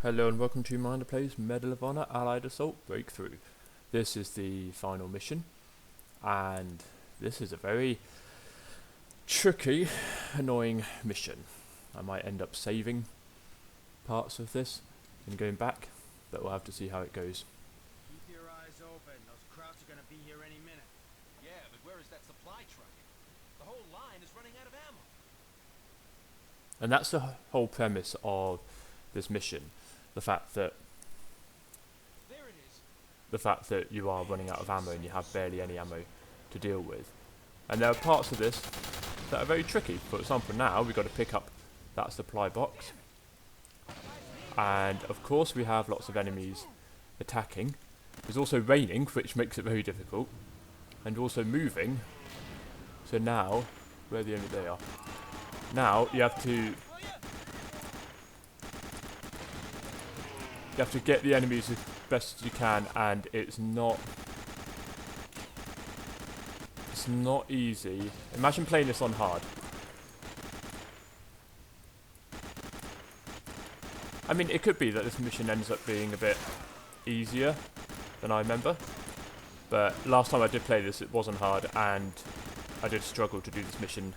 Hello and welcome to Minder Plays Medal of Honor Allied Assault Breakthrough. This is the final mission, and this is a very tricky, annoying mission. I might end up saving parts of this and going back, but we'll have to see how it goes. Keep your eyes open. Those Krauts are gonna be here any minute. Yeah, but where is that supply truck? The whole line is running out of ammo. And that's the whole premise of this mission. The fact that you are running out of ammo and you have barely any ammo to deal with. And there are parts of this that are very tricky. For example, now we've got to pick up that supply box. And of course we have lots of enemies attacking. It's also raining, which makes it very difficult. And also moving. So now, where the enemy they are. Now you have to get the enemies as best as you can, and it's not easy. Imagine playing this on hard. I mean, it could be that this mission ends up being a bit easier than I remember, but last time I did play this, it wasn't hard, and I did struggle to do this mission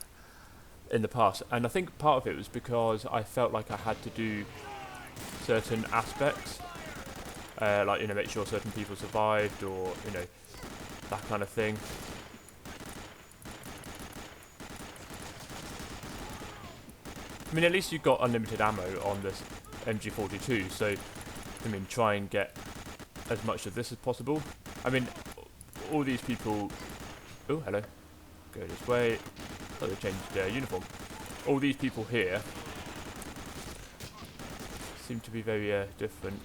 in the past. And I think part of it was because I felt like I had to do certain aspects, like, make sure certain people survived, or, that kind of thing. I mean, at least you've got unlimited ammo on this MG42, so, I mean, try and get as much of this as possible. I mean, all these people... Oh, hello. Go this way. Oh, they changed their uniform. All these people here seem to be very different.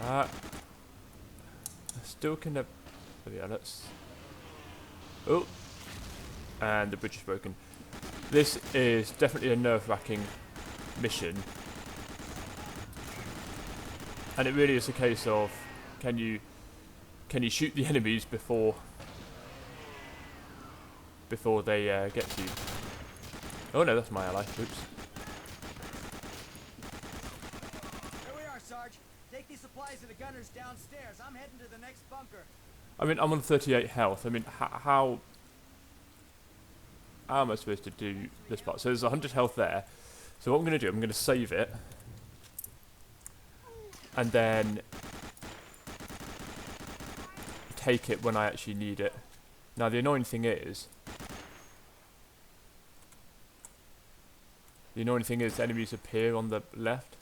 I still can have... Oh yeah, let's... Oh! And the bridge is broken. This is definitely a nerve-wracking mission. And it really is a case of, can you shoot the enemies before they get to you? Oh no, that's my ally. Oops. Here we are, Sarge. Take these supplies to the gunners downstairs. I'm heading to the next bunker. I mean, I'm on 38 health. I mean, how am I supposed to do this part? So there's 100 health there. So what I'm going to do, I'm going to save it. And then take it when I actually need it. Now the annoying thing is... enemies appear on the left.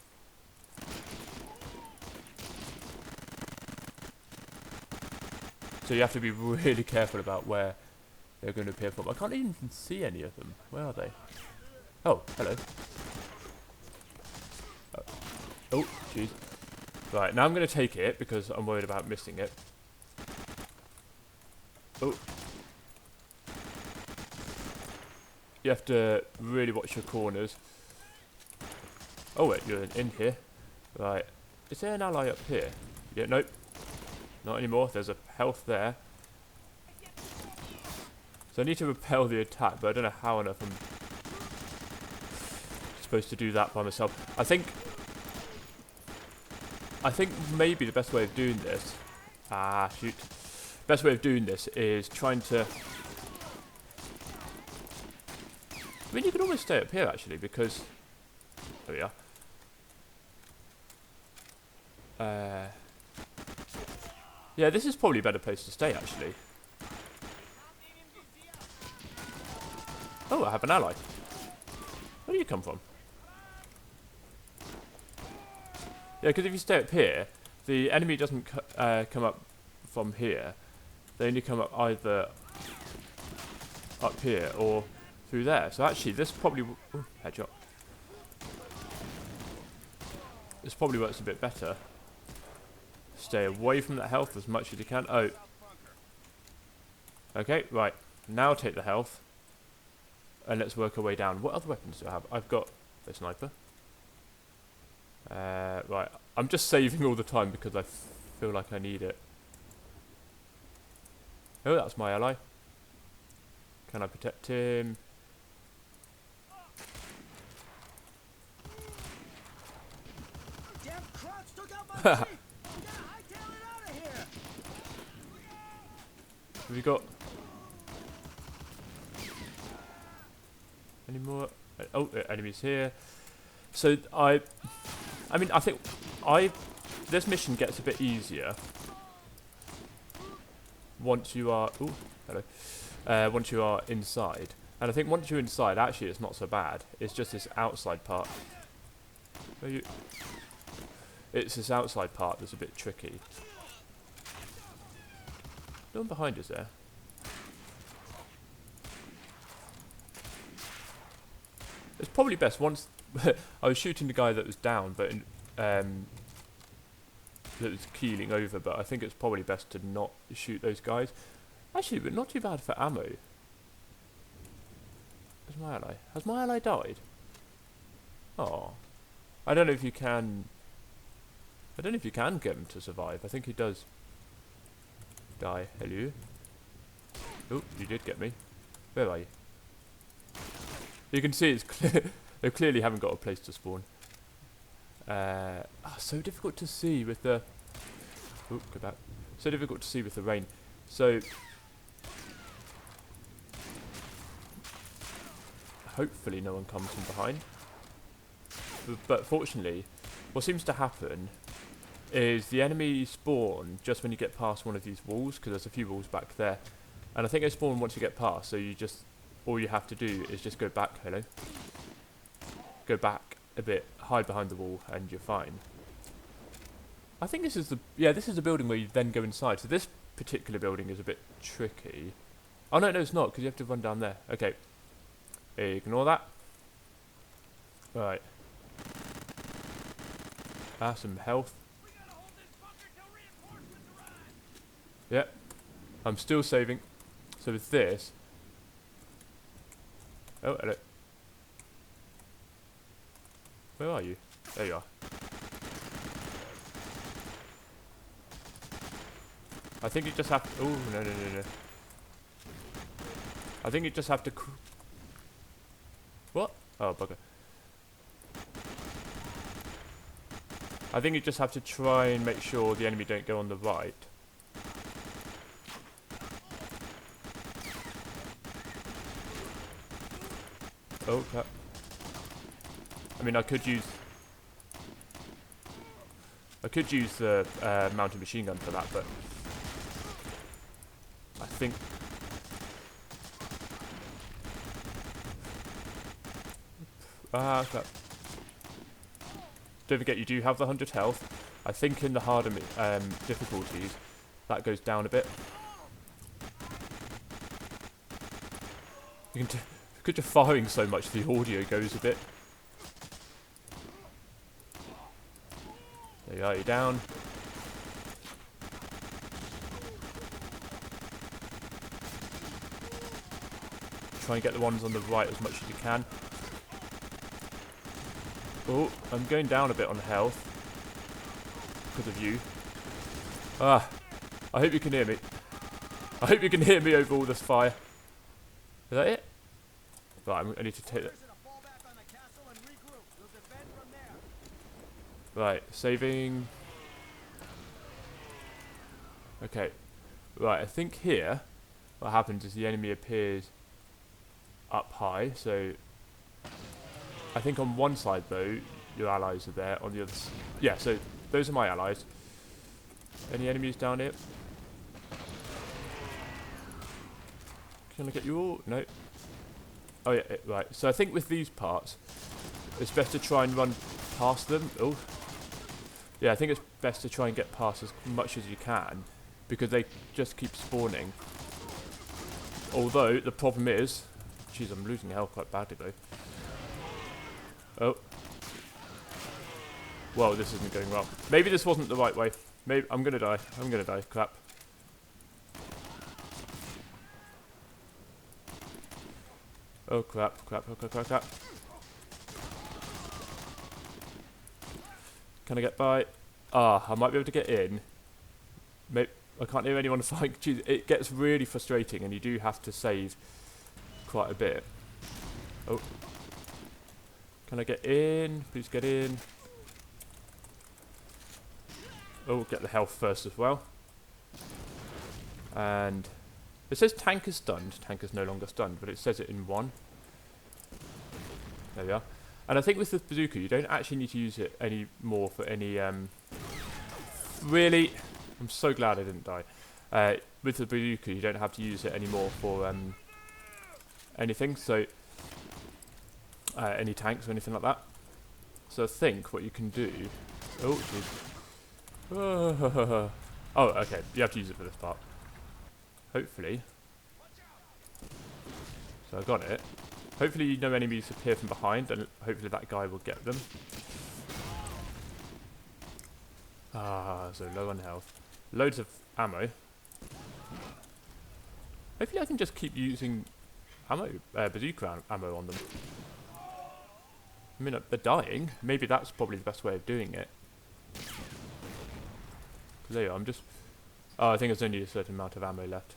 So you have to be really careful about where they're going to appear from. I can't even see any of them. Where are they? Oh, hello. Oh, jeez. Right, now I'm going to take it because I'm worried about missing it. Oh. You have to really watch your corners. Oh wait, you're in here. Right. Is there an ally up here? Yeah, nope. Not anymore. There's a health there. So I need to repel the attack, but I don't know how on earth I'm supposed to do that by myself. I think maybe the best way of doing this... Ah, shoot. Best way of doing this is trying to... I mean, you can almost stay up here, actually, because... There we are. Yeah, this is probably a better place to stay, actually. Oh, I have an ally. Where do you come from? Yeah, because if you stay up here, the enemy doesn't come up from here. They only come up either up here or through there. So actually, this probably... Ooh, headshot. This probably works a bit better. Stay away from that health as much as you can. Oh. Okay, right. Now take the health. And let's work our way down. What other weapons do I have? I've got a sniper. Right. I'm just saving all the time because I feel like I need it. Oh, that's my ally. Can I protect him? Hightail it out of here. Have we got any more? Oh, enemies here. So I mean, I think this mission gets a bit easier once you are. Ooh, hello. Once you are inside, and I think once you're inside, actually, it's not so bad. It's just this outside part. It's this outside part that's a bit tricky. No one behind us there. It's probably best once. I was shooting the guy that was down, but that was keeling over. But I think it's probably best to not shoot those guys. Actually, but not too bad for ammo. Where's my ally? Has my ally died? Oh, I don't know if you can. I don't know if you can get him to survive. I think he does die. Hello. Oh, you did get me. Where are you? You can see it's clear. They clearly haven't got a place to spawn. So difficult to see with the. Oh, go back. So difficult to see with the rain. So hopefully no one comes from behind. But fortunately, what seems to happen is the enemy spawn just when you get past one of these walls, because there's a few walls back there, and I think they spawn once you get past. So you just, all you have to do is just go back. Hello. Go back a bit, hide behind the wall, and you're fine. I think this is the this is the building where you then go inside. So this particular building is a bit tricky. Oh no, it's not, because you have to run down there. Okay, ignore that. Right. Some health. Yep. I'm still saving. So with this. Oh, hello. Where are you? There you are. I think you just have to. Oh, no. I think you just have to. What? Oh, bugger. I think you just have to try and make sure the enemy don't go on the right. Oh, crap. I mean, I could use the mounted machine gun for that, but I think crap. Don't forget, you do have the 100 health. I think in the harder difficulties, that goes down a bit. You can because you're firing so much, the audio goes a bit. There you are, you're down. Try and get the ones on the right as much as you can. Oh, I'm going down a bit on health because of you. I hope you can hear me. I hope you can hear me over all this fire. Is that it? Right, I need to take that. Right, saving. Okay. Right, I think here what happens is the enemy appears up high, so I think on one side though your allies are there, on the other yeah, so those are my allies. Any enemies down here? Can I get you all? No. Oh yeah, right. So I think with these parts it's best to try and run past them. Oh. Yeah, I think it's best to try and get past as much as you can, because they just keep spawning. Although the problem is, jeez, I'm losing health quite badly though. Oh. Well, this isn't going well. Maybe this wasn't the right way. Maybe I'm gonna die. I'm gonna die. Crap. Oh crap! Crap! Can I get by? Ah, I might be able to get in. Maybe I can't hear anyone fighting. Jeez, it gets really frustrating, and you do have to save quite a bit. Oh. Can I get in? Please get in. Oh, get the health first as well. And it says tank is stunned. Tank is no longer stunned, but it says it in 1. There we are. And I think with the bazooka, you don't actually need to use it anymore for any... really? I'm so glad I didn't die. With the bazooka, you don't have to use it anymore for anything, so... any tanks or anything like that. So I think what you can do... Oh, jeez. Oh, okay. You have to use it for this part. Hopefully. So I got it. Hopefully no enemies appear from behind, and hopefully that guy will get them. Ah, so low on health. Loads of ammo. Hopefully I can just keep using ammo, bazooka ammo on them. I mean, they're dying. Maybe that's probably the best way of doing it. There you are, I'm just... Oh, I think there's only a certain amount of ammo left.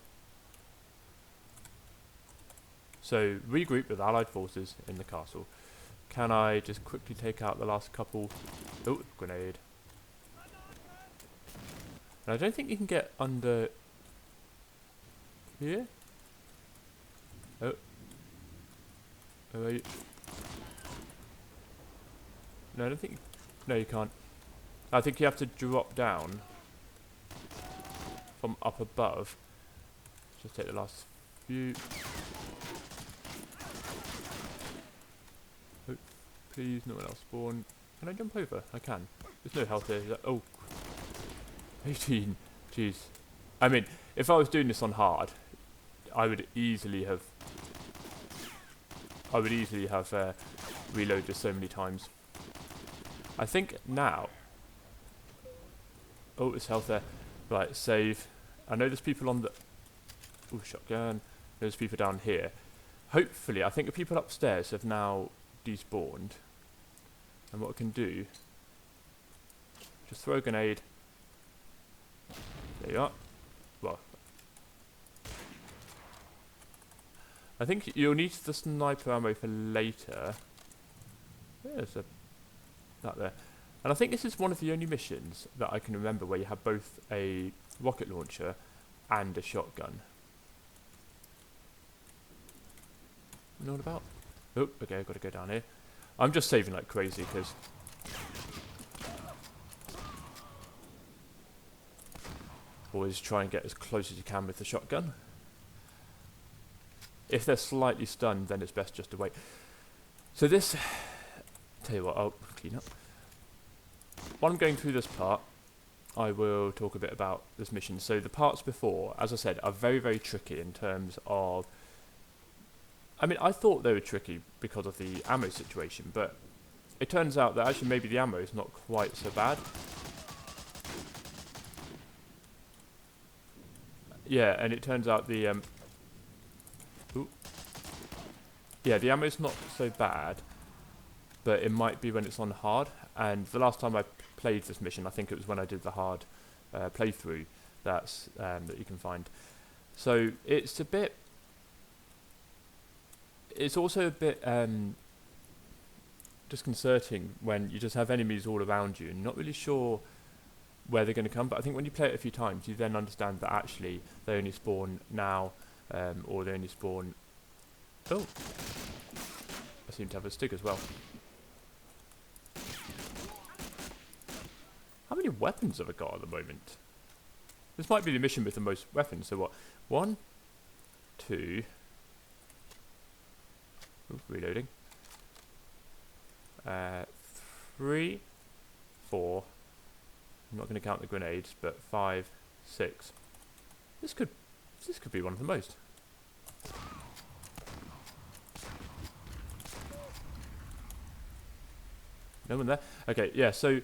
So, regroup with allied forces in the castle. Can I just quickly take out the last couple... Oh, grenade. And I don't think you can get under... Here? Oh. Oh, are you... No, I don't think... No, you can't. I think you have to drop down from up above. Just take the last few. Oh, please, no one else spawn. Can I jump over? I can. There's no health here. Oh, 18. Jeez. I mean, if I was doing this on hard, I would easily have reloaded so many times. I think now... Oh, it's health there. Right, save. I know there's people on the... Oh, shotgun. There's people down here. Hopefully, I think the people upstairs have now despawned. And what I can do... Just throw a grenade. There you are. Well... I think you'll need the sniper ammo for later. There's a... That there. And I think this is one of the only missions that I can remember where you have both a rocket launcher and a shotgun. You know what about? Oh, okay, I've got to go down here. I'm just saving like crazy because... Always try and get as close as you can with the shotgun. If they're slightly stunned, then it's best just to wait. So this... Tell you what, I'll clean up. While I'm going through this part, I will talk a bit about this mission. So the parts before, as I said, are very, very tricky in terms of... I mean, I thought they were tricky because of the ammo situation, but it turns out that actually maybe the ammo is not quite so bad. Yeah, and it turns out the... Yeah, the ammo's not so bad, but it might be when it's on hard. And the last time I played this mission, I think it was when I did the hard playthrough that you can find. So it's a bit... It's also a bit disconcerting when you just have enemies all around you and you're not really sure where they're going to come. But I think when you play it a few times, you then understand that actually they only spawn now, or they only spawn... Oh! I seem to have a stick as well. How many weapons have I got at the moment? This might be the mission with the most weapons. So what? 1, 2... Ooh, reloading. 3, 4. I'm not going to count the grenades, but 5, 6. This could be one of the most. No one there? Okay, yeah, so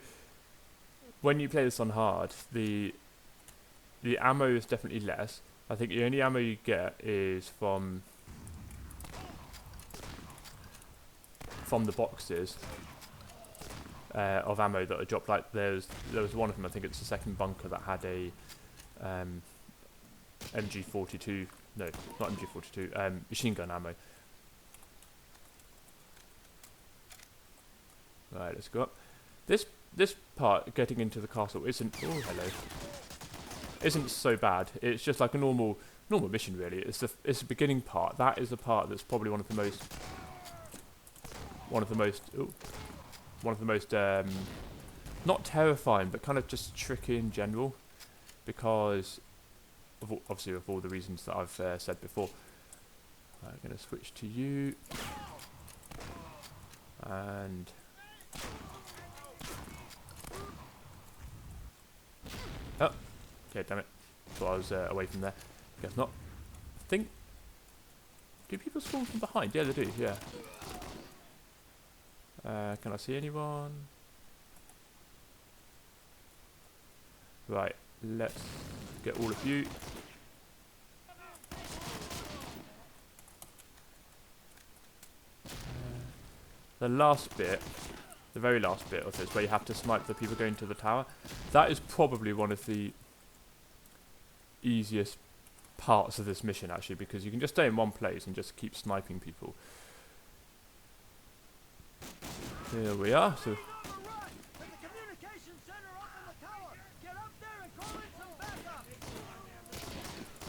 when you play this on hard, the ammo is definitely less. I think the only ammo you get is from the boxes of ammo that are dropped. Like there was one of them, I think it's the second bunker, that had a MG42, no, not MG42, machine gun ammo. Right, let's go up. This this part, getting into the castle, isn't... Oh, hello. Isn't so bad. It's just like a normal mission, really. It's the beginning part. That is the part that's probably one of the most not terrifying, but kind of just tricky in general, because of obviously of all the reasons that I've said before. I'm going to switch to you, and oh, okay, damn it! Thought I was away from there. Guess not. I think. Do people spawn from behind? Yeah, they do. Yeah. Can I see anyone? Right, let's get all of you. The last bit, the very last bit of this, where you have to snipe the people going to the tower, that is probably one of the easiest parts of this mission, actually, because you can just stay in one place and just keep sniping people. Here we are. So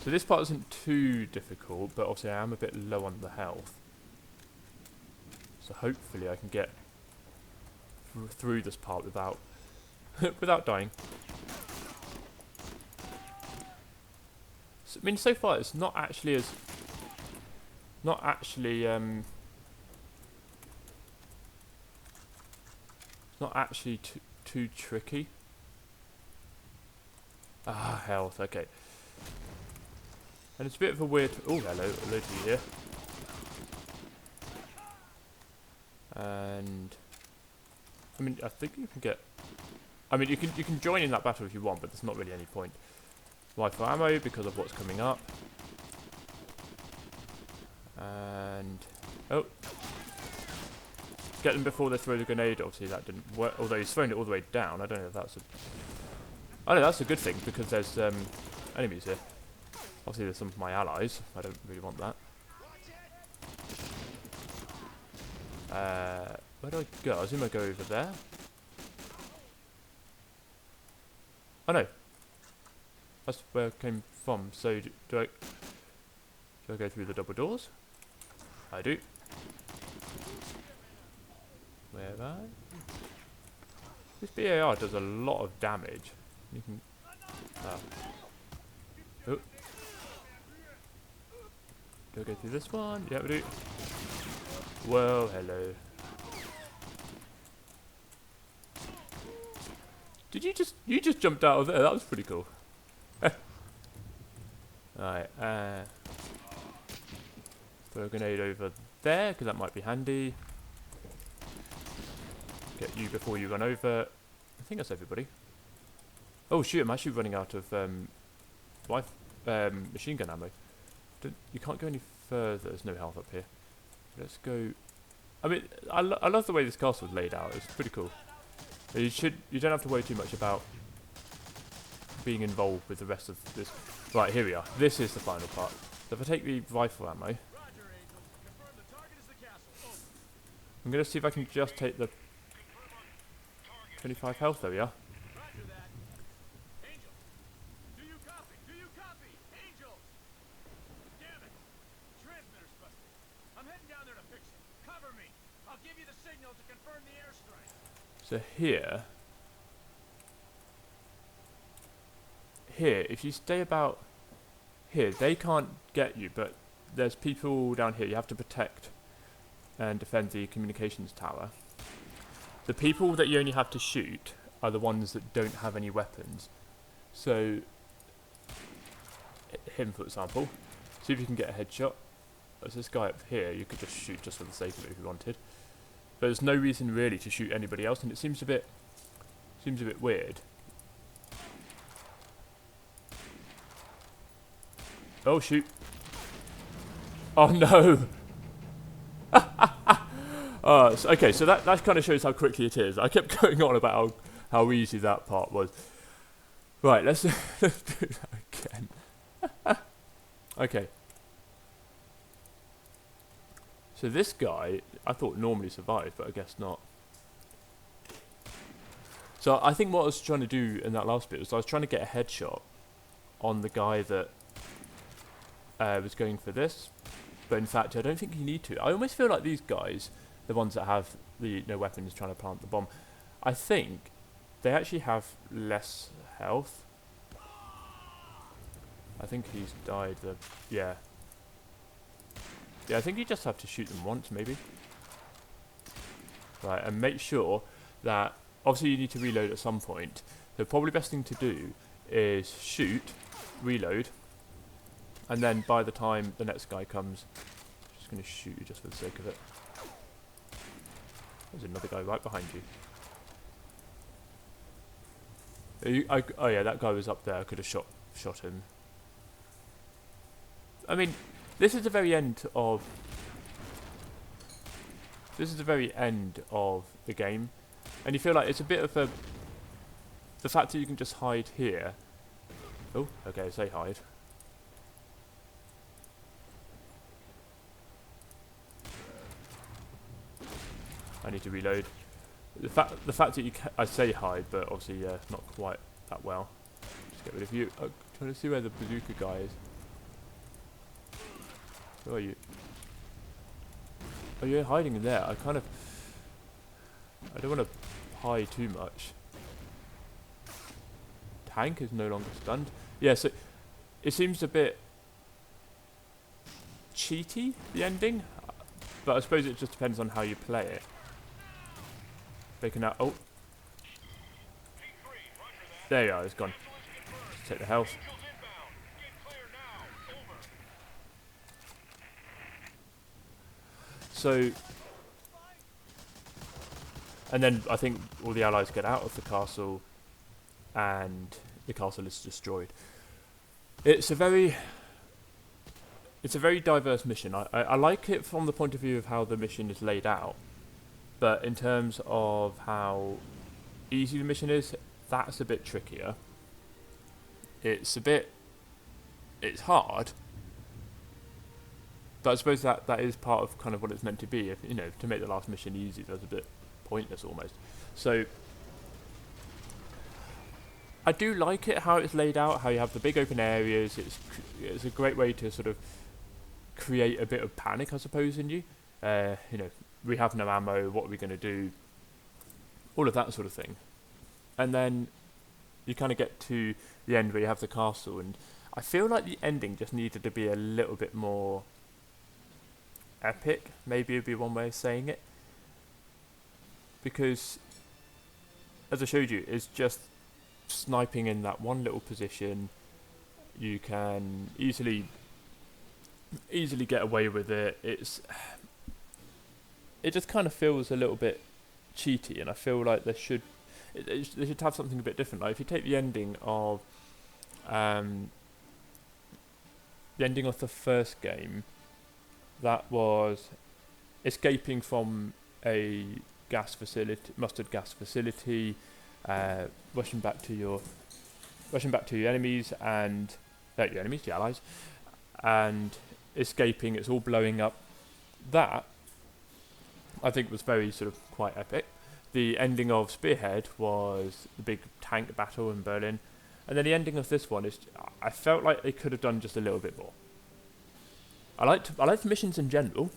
this part isn't too difficult, but obviously I am a bit low on the health. So hopefully I can get through this part without without dying. So, I mean, so far it's not actually too tricky. Ah, health. Okay. And it's a bit of a weird... Oh, hello to you here. And... I mean, I think you can get... I mean, you can join in that battle if you want, but there's not really any point. Rifle ammo because of what's coming up. And... Oh! Get them before they throw the grenade. Obviously that didn't work, although he's thrown it all the way down. I don't know if that's a... I know that's a good thing, because there's enemies here. Obviously there's some of my allies. I don't really want that. Where do I go? I assume I go over there. Oh no. That's where I came from. So do I go through the double doors? I do. Where am I? This BAR does a lot of damage. You can... Oh. Oh. Do I go through this one? Yeah, we do. Whoa, hello. Did you just jumped out of there? That was pretty cool. Alright, throw a grenade over there, because that might be handy. Get you before you run over. I think that's everybody. Oh shoot, I'm actually running out of machine gun ammo. You can't go any further, there's no health up here. Let's go... I mean, I love the way this castle is laid out, it's pretty cool. You don't have to worry too much about being involved with the rest of this. Right, here we are. This is the final part. So if I take the rifle ammo, I'm going to see if I can just take the 25 health. There we are. So here, if you stay about here, they can't get you, but there's people down here you have to protect and defend the communications tower. The people that you only have to shoot are the ones that don't have any weapons. So, him for example, see if you can get a headshot. There's this guy up here, you could just shoot just for the sake of it if you wanted. But there's no reason really to shoot anybody else, and it seems a bit weird. Oh shoot! Oh no! Okay, so that kind of shows how quickly it is. I kept going on about how easy that part was. Right, let's do that again. Okay. So this guy, I thought normally survived, but I guess not. So I think what I was trying to do in that last bit was I was trying to get a headshot on the guy that was going for this, but in fact I don't think you need to. I almost feel like these guys, the ones that have the no weapons trying to plant the bomb, I think they actually have less health. I think he's died. Yeah, I think you just have to shoot them once maybe. Right, and make sure that obviously you need to reload at some point. The probably best thing to do is shoot, reload, and then by the time the next guy comes, I'm just going to shoot you just for the sake of it. There's another guy right behind you. Oh yeah, that guy was up there. I could have shot him. I mean, this is the very end of the game, and you feel like it's a bit of the fact that you can just hide here. Oh, okay, say hide. I need to reload. The fact that you I say hide, but obviously not quite that well. Just get rid of you. I'm trying to see where the bazooka guy is. Where are you? Oh, you're hiding in there. I don't want to hide too much. Tank is no longer stunned. Yeah, so it seems a bit cheaty, the ending, but I suppose it just depends on how you play it. Taking out. Oh, there you are. It's gone. Just take the health. So, and then I think all the allies get out of the castle, and the castle is destroyed. It's a very diverse mission. I like it from the point of view of how the mission is laid out, but in terms of how easy the mission is, that's a bit trickier. It's hard, but I suppose that is part of kind of what it's meant to be. If to make the last mission easy, that's a bit pointless almost. So I do like it how it's laid out, how you have the big open areas. It's a great way to sort of create a bit of panic, I suppose, in you. We have no ammo. What are we going to do? All of that sort of thing. And then you kind of get to the end where you have the castle, and I feel like the ending just needed to be a little bit more epic, maybe would be one way of saying it, because as I showed you, it's just sniping in that one little position. You can easily get away with it. It just kind of feels a little bit cheaty, and I feel like they should have something a bit different. Like if you take the ending of the first game, that was escaping from a mustard gas facility, rushing back to your enemies and the allies, and escaping. It's all blowing up. That I think was very sort of quite epic. The ending of Spearhead was the big tank battle in Berlin, and then the ending of this one is, I felt like they could have done just a little bit more. I like the missions in general.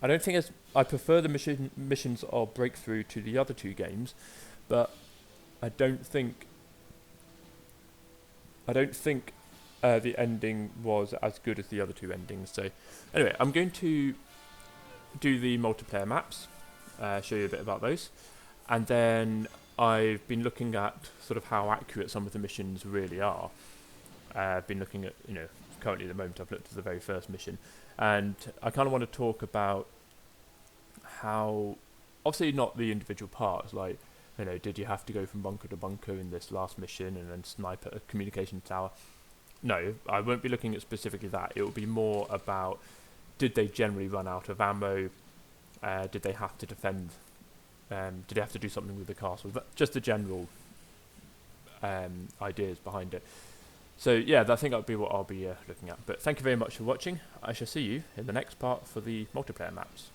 I prefer the missions of Breakthrough to the other two games, but I don't think the ending was as good as the other two endings. So anyway, I'm going to do the multiplayer maps, show you a bit about those, and then I've been looking at sort of how accurate some of the missions really are. I've been looking at, currently at the moment I've looked at the very first mission, and I kind of want to talk about how, obviously not the individual parts, like, did you have to go from bunker to bunker in this last mission and then snipe at a communication tower? No, I won't be looking at specifically that. It will be more about, did they generally run out of ammo? Did they have to defend? Did they have to do something with the castle? But just the general ideas behind it. So yeah, I think that'll be what I'll be looking at. But thank you very much for watching. I shall see you in the next part for the multiplayer maps.